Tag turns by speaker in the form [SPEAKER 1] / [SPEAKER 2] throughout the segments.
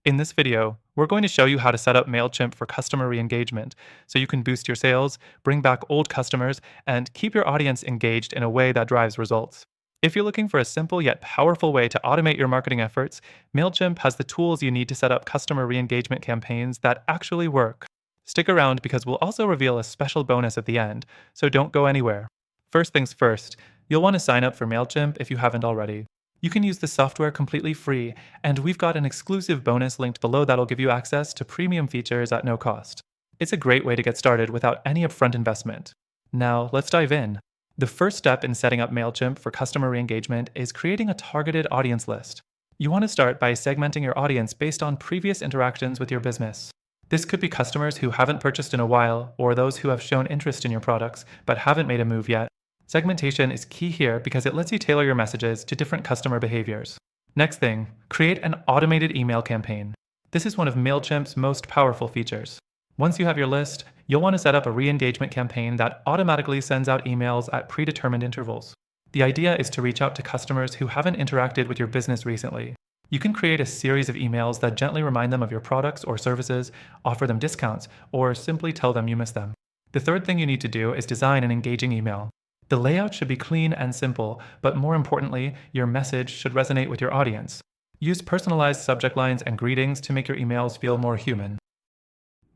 [SPEAKER 1] In this video, we're going to show you how to set up Mailchimp for customer re-engagement so you can boost your sales, bring back old customers, and keep your audience engaged in a way that drives results. If you're looking for a simple yet powerful way to automate your marketing efforts, Mailchimp has the tools you need to set up customer re-engagement campaigns that actually work. Stick around because we'll also reveal a special bonus at the end, so don't go anywhere. First things first, you'll want to sign up for Mailchimp if you haven't already. You can use the software completely free, and we've got an exclusive bonus linked below that'll give you access to premium features at no cost. It's a great way to get started without any upfront investment. Now, let's dive in. The first step in setting up Mailchimp for customer re-engagement is creating a targeted audience list. You want to start by segmenting your audience based on previous interactions with your business. This could be customers who haven't purchased in a while, or those who have shown interest in your products but haven't made a move yet. Segmentation is key here because it lets you tailor your messages to different customer behaviors. Next thing, create an automated email campaign. This is one of Mailchimp's most powerful features. Once you have your list, you'll want to set up a re-engagement campaign that automatically sends out emails at predetermined intervals. The idea is to reach out to customers who haven't interacted with your business recently. You can create a series of emails that gently remind them of your products or services, offer them discounts, or simply tell them you miss them. The third thing you need to do is design an engaging email. The layout should be clean and simple, but more importantly, your message should resonate with your audience. Use personalized subject lines and greetings to make your emails feel more human.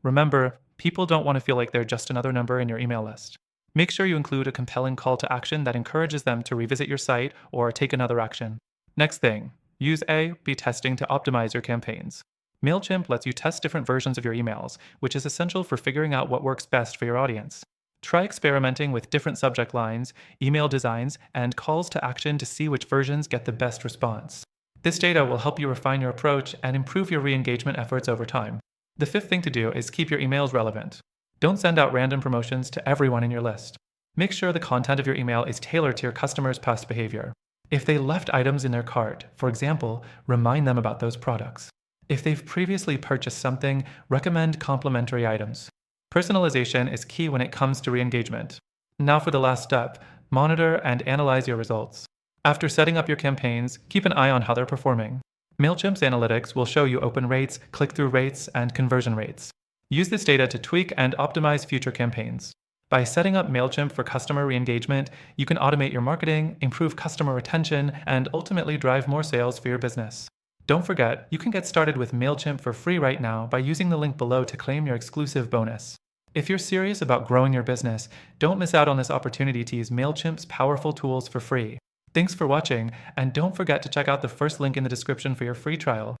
[SPEAKER 1] Remember, people don't want to feel like they're just another number in your email list. Make sure you include a compelling call to action that encourages them to revisit your site or take another action. Next thing, use A/B testing to optimize your campaigns. Mailchimp lets you test different versions of your emails, which is essential for figuring out what works best for your audience. Try experimenting with different subject lines, email designs, and calls to action to see which versions get the best response. This data will help you refine your approach and improve your re-engagement efforts over time. The fifth thing to do is keep your emails relevant. Don't send out random promotions to everyone in your list. Make sure the content of your email is tailored to your customers' past behavior. If they left items in their cart, for example, remind them about those products. If they've previously purchased something, recommend complementary items. Personalization is key when it comes to re-engagement. Now for the last step, monitor and analyze your results. After setting up your campaigns, keep an eye on how they're performing. Mailchimp's analytics will show you open rates, click-through rates, and conversion rates. Use this data to tweak and optimize future campaigns. By setting up Mailchimp for customer re-engagement, you can automate your marketing, improve customer retention, and ultimately drive more sales for your business. Don't forget, you can get started with Mailchimp for free right now by using the link below to claim your exclusive bonus. If you're serious about growing your business, don't miss out on this opportunity to use Mailchimp's powerful tools for free. Thanks for watching, and don't forget to check out the first link in the description for your free trial.